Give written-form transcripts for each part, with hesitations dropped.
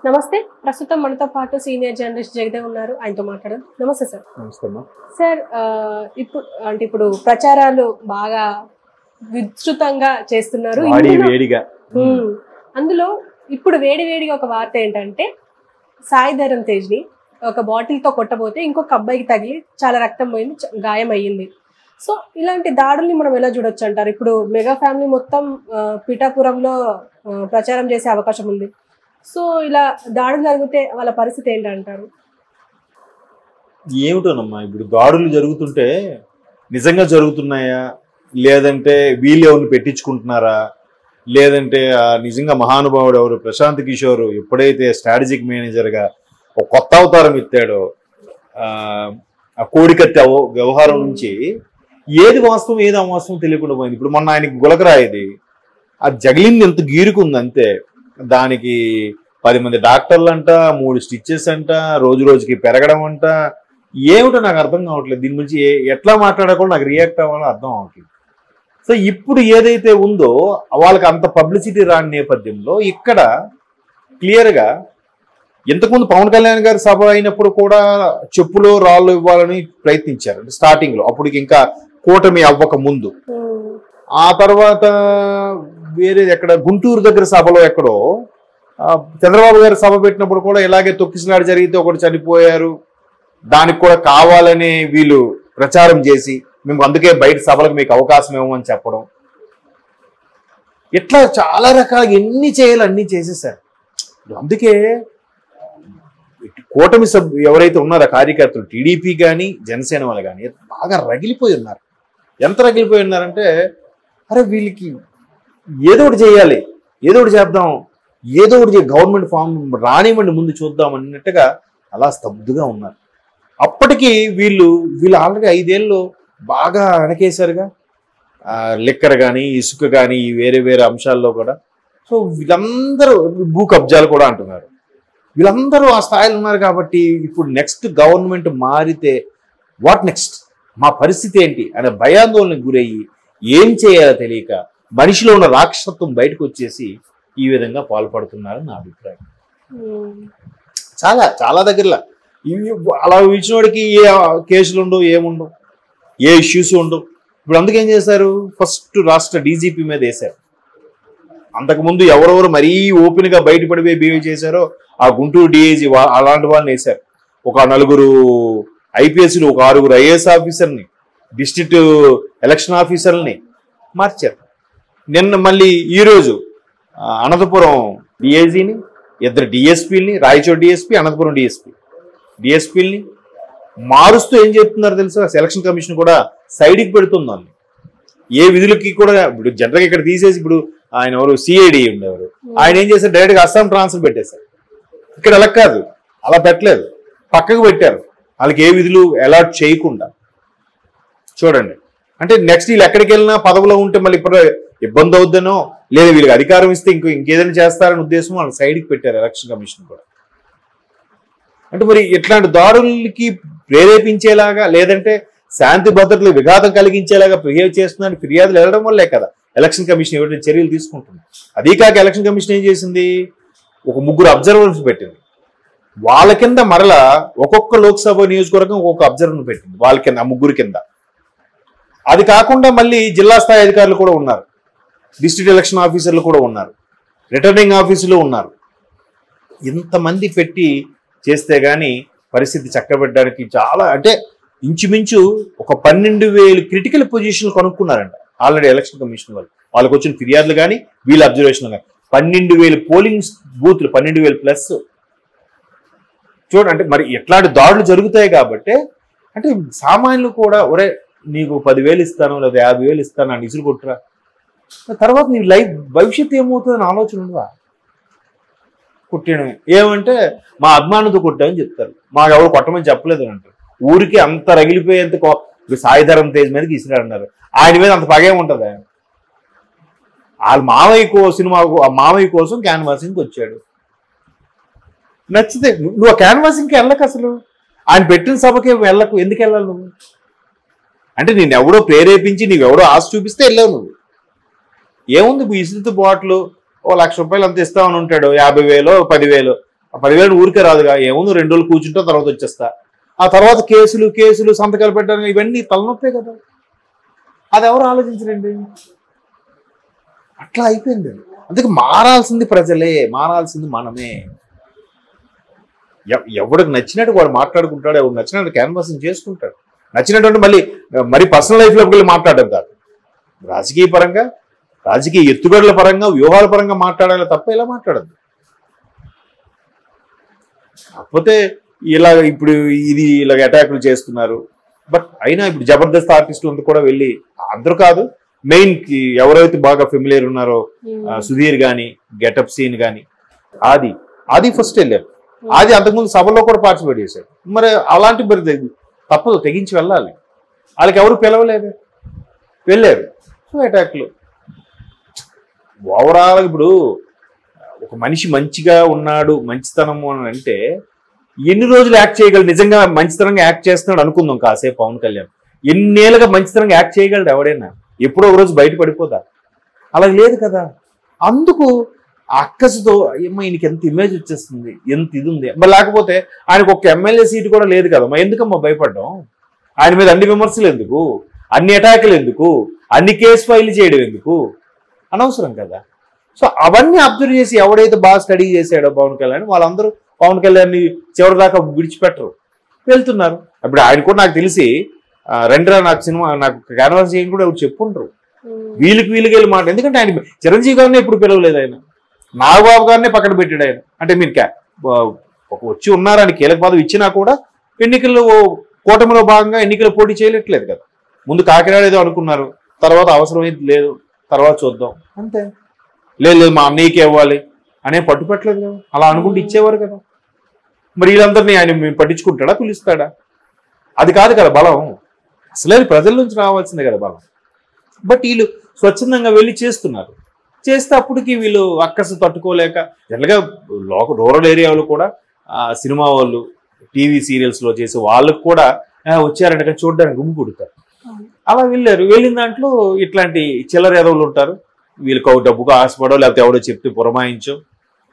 నమస్తే. ప్రస్తుతం మనతో పాటు సీనియర్ జర్నలిస్ట్ జగదేవ్ ఉన్నారు. ఆయనతో మాట్లాడదాం. నమస్తే సార్. నమస్తే. సార్, ఇప్పుడు ప్రచారాలు బాగా విస్తృతంగా చేస్తున్నారు. అందులో ఇప్పుడు వేడివేడిగా ఒక వార్త ఏంటంటే, సాయి ధరమ్ తేజ్ని ఒక బాటిల్తో కొట్టబోతే ఇంకొక అబ్బాయికి తగిలి చాలా రక్తం పోయింది, గాయం అయ్యింది. సో ఇలాంటి దాడుల్ని మనం ఎలా చూడొచ్చు అంటారు? ఇప్పుడు మెగా ఫ్యామిలీ మొత్తం పిఠాపురంలో ప్రచారం చేసే అవకాశం ఉంది. సో ఇలా దాడులు జరిగితే వాళ్ళ పరిస్థితి ఏంటంటారు? ఏమిటోనమ్మా, ఇప్పుడు దాడులు జరుగుతుంటే నిజంగా జరుగుతున్నాయా, లేదంటే వీళ్ళు ఎవరిని పెట్టించుకుంటున్నారా, లేదంటే నిజంగా మహానుభావుడు ఎవరు ప్రశాంత్ కిషోర్ ఎప్పుడైతే స్ట్రాటజిక్ మేనేజర్గా ఒక కొత్త అవతారం ఎత్తాడో, ఆ కోడికత్తి వ్యవహారం నుంచి ఏది వాస్తవం ఏది అవాస్తవం తెలియకుండా పోయింది. ఇప్పుడు మొన్న ఆయనకి గులకరాయేది అది జగిలింది, ఎంత గీరుకుంది అంతే. దానికి 10 మంది డాక్టర్లు అంట, 3 స్టిచ్చెస్ అంట, రోజు రోజుకి పెరగడం అంట. ఏమిటో నాకు అర్థం కావట్లేదు. దీని గురించి ఎట్లా మాట్లాడకుండా నాకు రియాక్ట్ అవ్వాలో అర్థం అవ్వట్లేదు. సో ఇప్పుడు ఏదైతే ఉందో వాళ్ళకి అంత పబ్లిసిటీ రాని నేపథ్యంలో ఇక్కడ క్లియర్గా ఇంతకుముందు పవన్ కళ్యాణ్ గారి సభ అయినప్పుడు కూడా చెప్పులు రాళ్ళు ఇవ్వాలని ప్రయత్నించారు స్టార్టింగ్ లో, అప్పటికి ఇంకా కూటమి అవ్వక ముందు. ఆ తర్వాత వేరే ఎక్కడ గుంటూరు దగ్గర సభలో ఎక్కడో చంద్రబాబు గారు సభ పెట్టినప్పుడు కూడా ఇలాగే తొక్కిసలాడి జరిగితే ఒకటి చనిపోయారు, దానికి కూడా కావాలని వీళ్ళు ప్రచారం చేసి మేము అందుకే బయట సభలకు మీకు అవకాశం ఇవ్వమని చెప్పడం, ఇట్లా చాలా రకాలుగా ఎన్ని చేయాలి అన్ని చేసేసారు. అందుకే కూటమి ఎవరైతే ఉన్నారో కార్యకర్తలు, టీడీపీ కానీ జనసేన వాళ్ళు కానీ బాగా రగిలిపోయి ఉన్నారు. ఎంత రగిలిపోయి ఉన్నారంటే, అరే వీళ్ళకి ఏదో ఒకటి చేయాలి, ఏదో ఒకటి చేద్దాం, ఏదో ఒకటి గవర్నమెంట్ ఫామ్ రానివ్వండి ముందు చూద్దాం అన్నట్టుగా అలా స్తబ్దుగా ఉన్నారు. అప్పటికి వీళ్ళు ఆల్రెడీ 5 ఏళ్ళు బాగా వెనకేశారుగా, లిక్కర్ కానీ ఇసుక కానీ వేరే వేరే అంశాల్లో కూడా. సో వీళ్ళందరూ భూ కబ్జాలు కూడా అంటున్నారు. వీళ్ళందరూ ఆ స్థాయిలో ఉన్నారు. కాబట్టి ఇప్పుడు నెక్స్ట్ గవర్నమెంట్ మారితే వాట్ నెక్స్ట్, మా పరిస్థితి ఏంటి అనే భయాందోళనకు గురయ్యి ఏం చేయాలో తెలియక మనిషిలో ఉన్న రాక్షసత్వం బయటకు వచ్చేసి ఈ విధంగా పాల్పడుతున్నారని నా అభిప్రాయం. చాలా చాలా దగ్గరలో అలా ఇచ్చినోడికి ఏ కేసులు ఉండవు, ఏముండవు, ఏ ఇష్యూస్ ఉండవు. ఇప్పుడు అందుకేం చేశారు, ఫస్ట్ రాష్ట్ర డీజీపీ మీద వేశారు. అంతకుముందు ఎవరెవరు మరీ ఓపెన్గా బయటపడిపోయి బిహేవ్ చేశారో ఆ గుంటూరు డిఐజీ అలాంటి వాళ్ళని వేశారు. ఒక 4 ఐపీఎస్లు, ఒక 6 ఐఏఎస్ ఆఫీసర్ని, డిస్ట్రిక్ట్ ఎలక్షన్ ఆఫీసర్ని మార్చారు. నిన్న మళ్ళీ ఈరోజు అనంతపురం డిఐజీని, 2 డిఎస్పీలని, రాయచోటి డిఎస్పీ, అనంతపురం డిఎస్పీలని మారుస్తూ ఏం చెప్తున్నారు తెలుసా, ఎలక్షన్ కమిషన్ కూడా సైడ్కి పెడుతుంది. ఏ విధులకి కూడా ఇప్పుడు జనరల్గా ఇక్కడ తీసేసి, ఇప్పుడు ఆయన ఎవరు సిఐడి ఉండేవారు, ఆయన ఏం చేశారు, డైరెక్ట్గా అస్సాం ట్రాన్స్ఫర్ పెట్టేశారు. ఇక్కడ అలా కాదు, అలా పెట్టలేదు, పక్కకు పెట్టారు. వాళ్ళకి ఏ విధులు అలాట్ చేయకుండా. చూడండి, అంటే నెక్స్ట్ వీళ్ళు ఎక్కడికి వెళ్ళినా పదవిలో ఉంటే మళ్ళీ ఇప్పుడు ఇబ్బంది అవుద్దనో, లేదా వీళ్ళకి అధికారం ఇస్తే ఇంకేదైనా చేస్తారనే ఉద్దేశం వాళ్ళకి సైడ్కి పెట్టారు ఎలక్షన్ కమిషన్ కూడా. అంటే మరి ఇట్లాంటి దాడులకి ప్రేరేపించేలాగా, లేదంటే శాంతి భద్రతలు విఘాతం కలిగించేలాగా బిహేవ్ చేస్తున్నారని ఫిర్యాదులు వెళ్ళడం వల్లే కదా ఎలక్షన్ కమిషన్ ఎవరైనా చర్యలు తీసుకుంటుంది. అదీ కాక ఎలక్షన్ కమిషన్ ఏం చేసింది, ఒక 3 అబ్జర్వర్స్ పెట్టింది. వాళ్ళ కింద మరలా ఒక్కొక్క లోక్సభ నియోజకవర్గం ఒక్కొక్క అబ్జర్వర్ పెట్టింది వాళ్ళ కింద, 3 కింద. అది కాకుండా మళ్ళీ జిల్లా స్థాయి అధికారులు కూడా ఉన్నారు, డిస్ట్రిక్ట్ ఎలక్షన్ ఆఫీసర్లు కూడా ఉన్నారు, రిటర్నింగ్ ఆఫీసులు ఉన్నారు. ఇంతమంది పెట్టి చేస్తే కానీ పరిస్థితి చక్కబెట్టడానికి చాలా, అంటే ఇంచుమించు ఒక 12,000 క్రిటికల్ పొజిషన్లు కనుక్కున్నారంట ఆల్రెడీ ఎలక్షన్ కమిషన్ వాళ్ళు. వాళ్ళకి వచ్చిన ఫిర్యాదులు కానీ వీళ్ళ అబ్జర్వేషన్ కానీ 12,000 పోలింగ్ బూత్లు, 12,000+. చూడండి, అంటే మరి ఎట్లాంటి దాడులు జరుగుతాయి కాబట్టి, అంటే సామాన్యులు కూడా ఒరే నీకు 10,000 ఇస్తాను లేదా 50,000 ఇస్తాను అని ఇసురు కొట్టురా, తర్వాత నీ లైఫ్ భవిష్యత్తు ఏమవుతుందని ఆలోచన ఉండవా? కొట్టేయడమే. ఏమంటే మా అభిమానంతో కొట్టామని చెప్తారు, మాకు ఎవరు కొట్టమని చెప్పలేదు అని అంటారు. ఊరికి అంత రగిలిపోయేంత సాయి ధరమ్ తేజ్ మీదకి ఇసిరాడన్నారు. ఆయన మీద అంత పగే ఉంటుంది. ఆయన వాళ్ళ మావయ్య కోసం క్యాన్వాసింగ్కి వచ్చాడు. నచ్చితే నువ్వు ఆ క్యాన్వాసింగ్కి వెళ్ళకు, అసలు ఆయన పెట్టిన సభకి వెళ్ళకు. ఎందుకు వెళ్ళాలి నువ్వు? అంటే నేనెవడో ప్రేరేపించి నీవెవడో ఆశ చూపిస్తే వెళ్ళావు నువ్వు. ఏముంది ఇసురుతు బాట్లు ఓ 1,00,000 రూపాయలు అంత ఇస్తామని ఉంటాడు, 50,000 10,000 ఆ 10,000 ఊరికే రాదుగా, ఏముంది 2 రోజులు కూర్చుంటా తర్వాత వచ్చేస్తా. ఆ తర్వాత కేసులు సంతకాలు పెట్టడానికి ఇవన్నీ తలనొప్పే కదా. అది ఎవరు ఆలోచించరండి. అట్లా అయిపోయింది. అందుకే మారాల్సింది ప్రజలే, మారాల్సింది మనమే. ఎవడికి నచ్చినట్టు వాడు మాట్లాడుకుంటాడు, ఎవరికి నచ్చినట్టు క్యాన్వాసింగ్ చేసుకుంటాడు. నచ్చినటువంటి మరి పర్సనల్ లైఫ్లోకి వెళ్ళి మాట్లాడడం కాదు, రాజకీయ పరంగా, రాజకీయ ఎత్తుగడల పరంగా, వ్యూహాల పరంగా మాట్లాడాలి తప్ప ఇలా మాట్లాడద్దు. కాకపోతే ఇప్పుడు ఇలాగ అటాకులు చేస్తున్నారు. బట్ అయినా ఇప్పుడు జబర్దస్త్ ఆర్టిస్టులు కూడా వెళ్ళి, అందరూ కాదు, మెయిన్ ఎవరైతే బాగా ఫెమిలియర్ ఉన్నారో సుధీర్ గాని, గెటప్ సీన్ గాని, ఆది ఫస్ట్ వెళ్ళారు. ఆది అంతకుముందు సభలో కూడా పార్టిసిపేట్ చేశారు. మరి అలాంటి తప్పదు, తెగించి వెళ్ళాలి. వాళ్ళకి ఎవరు పిలవలేదు, వెళ్ళారు. సో అటాక్లు ఓవరాల్. ఇప్పుడు ఒక మనిషి మంచిగా ఉన్నాడు, మంచితనము అని అంటే ఎన్ని రోజులు యాక్ట్ చేయగలడు? నిజంగా మంచితనంగా యాక్ట్ చేస్తున్నాడు అనుకుందాం కాసేపు. పవన్ కళ్యాణ్ ఎన్నేళ్ళుగా మంచితనంగా యాక్ట్ చేయగలడు ఎవడైనా? ఎప్పుడో ఒక రోజు బయట పడిపోతా? అలా లేదు కదా. అందుకు అక్కసుతో ఏమో ఈయనకి ఎంత ఇమేజ్ వచ్చేస్తుంది, ఎంత ఇది ఉంది. మరి లేకపోతే ఆయనకు ఒక ఎమ్మెల్యే సీటు కూడా లేదు కదా, మరి ఎందుకమ్మా భయపడ్డాం? ఆయన మీద అన్ని విమర్శలు ఎందుకు, అన్ని అటాకులు ఎందుకు, అన్ని కేసు ఫైల్ చేయడం ఎందుకు? అనవసరం కదా. సో అవన్నీ అబ్జర్వ్ చేసి ఎవడైతే బాగా స్టడీ చేశాడో పవన్ కళ్యాణ్, వాళ్ళందరూ పవన్ కళ్యాణ్ని చివరి దాకా విడిచిపెట్టరు, వెళ్తున్నారు. ఇప్పుడు ఆయన కూడా నాకు తెలిసి రెండ్రా నాకు సినిమా నాకు క్యాన్వాస్ చేయని కూడా ఎవరు చెప్పుంటారు. వీళ్ళకి వెళ్ళి మాట. ఎందుకంటే ఆయన చిరంజీవి గారిని ఎప్పుడు పిలవలేదు, ఆయన నాగబాబు గారినే పక్కన పెట్టాడు ఆయన. అంటే మీరు వచ్చి ఉన్నారని కీలక పదవి ఇచ్చినా కూడా ఎన్నికల్లో కూటమిలో భాగంగా ఎన్నికల్లో పోటీ చేయట్లేదు కదా. ముందు కాకినాడ ఏదో అనుకున్నారు, తర్వాత అవసరమైంది లేదు, తర్వాత చూద్దాం అంతే. లేదు మా అన్నయ్యకి ఇవ్వాలి అనే పట్టుపట్టలేదు కదా. అలా అనుకుంటే ఇచ్చేవారు కదా. మరి వీళ్ళందరినీ ఆయన మేము పట్టించుకుంటాడా, పిలుస్తాడా? అది కాదు కదా బలం. అసలే ప్రజల నుంచి రావాల్సిందే కదా బలం. బట్ వీళ్ళు స్వచ్ఛందంగా వెళ్ళి చేస్తున్నారు. చేస్తే అప్పటికి వీళ్ళు అక్కసు తట్టుకోలేక, జనరల్గా రూరల్ ఏరియాలో కూడా సినిమా వాళ్ళు, టీవీ సీరియల్స్లో చేసే వాళ్ళకు కూడా వచ్చారంటే చూడడానికి గుమ్ము పుడతారు. అలా వెళ్ళారు. వెళ్ళిన దాంట్లో ఇట్లాంటి చిల్లర ఎదవులు ఉంటారు. వీళ్ళకి ఒక డబ్బుగా ఆశపడో, లేకపోతే ఎవడో చెప్తే పురమాయించో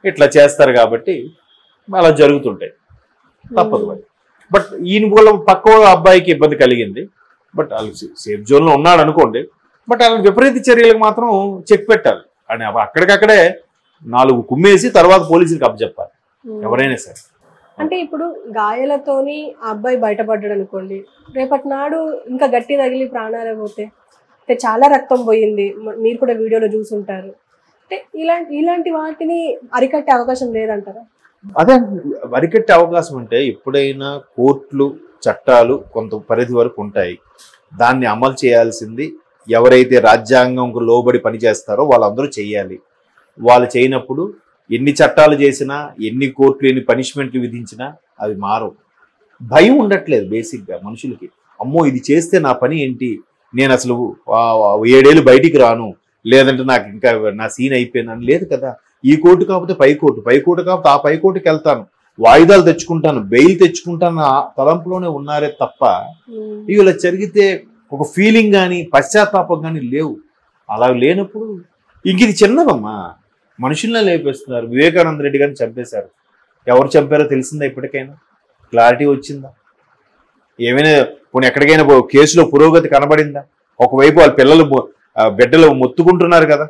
ఇట్లా చేస్తారు. కాబట్టి అలా జరుగుతుంటాయి, తప్పదు మరి. బట్ ఈయన వల్ల పక్క అబ్బాయికి ఇబ్బంది కలిగింది. బట్ వాళ్ళు సేఫ్ జోన్లో ఉన్నాడు అనుకోండి. బట్ అలాంటి విపరీత చర్యలకు మాత్రం చెక్ పెట్టాలి అని అక్కడికక్కడే 4 కుమ్మేసి తర్వాత పోలీసులకు అప్పచెప్పాలి ఎవరైనా సరే. అంటే ఇప్పుడు గాయాలతోని ఆ అబ్బాయి బయటపడ్డాడు అనుకోండి, రేపటి నాడు ఇంకా గట్టి తగిలి ప్రాణాలు పోతే, అంటే చాలా రక్తం పోయింది, మీరు కూడా వీడియోలో చూసుంటారు. అంటే ఇలాంటి వాటిని అరికట్టే అవకాశం లేదంటారా? అదే అరికట్టే అవకాశం అంటే ఎప్పుడైనా కోర్టులు, చట్టాలు కొంత పరిధి వరకు ఉంటాయి. దాన్ని అమలు చేయాల్సింది ఎవరైతే రాజ్యాంగంకు లోబడి పనిచేస్తారో వాళ్ళందరూ చేయాలి. వాళ్ళు చేయనప్పుడు ఎన్ని చట్టాలు చేసినా, ఎన్ని కోర్టులు, ఎన్ని పనిష్మెంట్లు విధించినా అవి మారవు. భయం ఉండట్లేదు బేసిక్గా మనుషులకి. అమ్మో ఇది చేస్తే నా పని ఏంటి, నేను అసలు 7 ఏళ్ళు బయటికి రాను, లేదంటే నాకు ఇంకా నా సీన్ అయిపోయిందని లేదు కదా. ఈ కోర్టు కాకపోతే పై కోర్టు, పై కోర్టు కాకపోతే ఆ పై కోర్టుకి వెళ్తాను, వాయిదాలు తెచ్చుకుంటాను, బెయిల్ తెచ్చుకుంటాను ఆ తలంపులోనే ఉన్నారే తప్ప ఇలా జరిగితే ఒక ఫీలింగ్ కానీ పశ్చాత్తాపం కానీ లేవు. అలా లేనప్పుడు ఇంక ఇది చిన్నదమ్మా, మనుషుల్నే లేపేస్తున్నారు. వివేకానంద రెడ్డి గారిని చంపేశారు. ఎవరు చంపారో తెలిసిందా? ఇప్పటికైనా క్లారిటీ వచ్చిందా? ఏమైనా పోనీ ఎక్కడికైనా కేసులో పురోగతి కనబడిందా? ఒకవైపు వాళ్ళ పిల్లలు బిడ్డలు మొత్తుకుంటున్నారు కదా,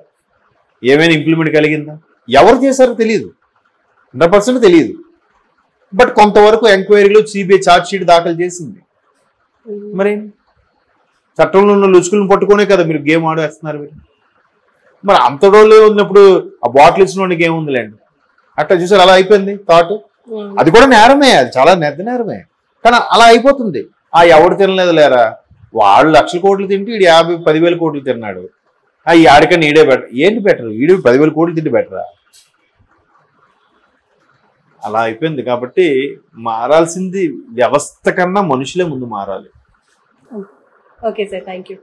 ఏమైనా ఇంప్లిమెంట్ కలిగిందా? ఎవరు చేశారో తెలియదు, 100% తెలియదు. బట్ కొంతవరకు ఎంక్వైరీలో సిబిఐ ఛార్జ్ షీట్ దాఖలు చేసింది. మరి చట్టంలో ఉన్న లుసుకులను పట్టుకునే కదా మీరు గేమ్ ఆడేస్తున్నారు మీరు. మరి అంత రోజులు ఉన్నప్పుడు ఆ బాటిల్ ఇచ్చినోడికి ఏముందిలేండి, అట్లా చూసారు. అలా అయిపోయింది థాట్. అది కూడా నేరమే, అది చాలా పెద్ద నేరమే. కానీ అలా అయిపోతుంది. ఎవడు తినలేదు లేరా, వాళ్ళు లక్షల కోట్లు తింటే వీడు 50-10,000 కోట్లు తిన్నాడు. ఈ ఆడికన్నా ఈడే బెటర్. ఏంటి బెటర్? వీడు 10,000 కోట్లు తింటే బెటరా? అలా అయిపోయింది. కాబట్టి మారాల్సింది వ్యవస్థ కన్నా మనుషులే ముందు మారాలి. Okay sir, thank you.